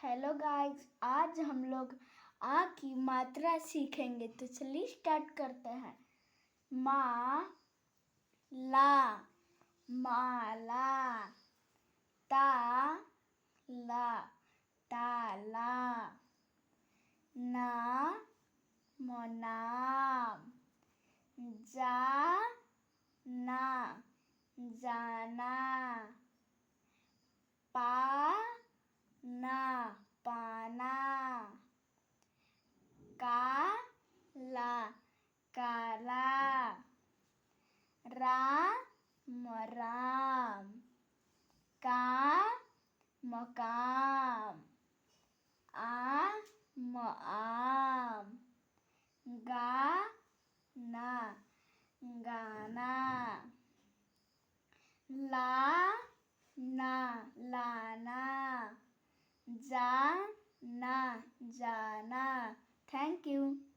Hello guys, आज हम लोग आ की मात्रा सीखेंगे। तो चलिए स्टार्ट करते हैं। मा ला, माला। ता ला, ताला। ना नाम। जा ना, जाना। पा ना, पाना। काला, काला। राम राम। काम काम। आम। गाना, गाना। लाना, लाना। जाना, जाना। Thank you.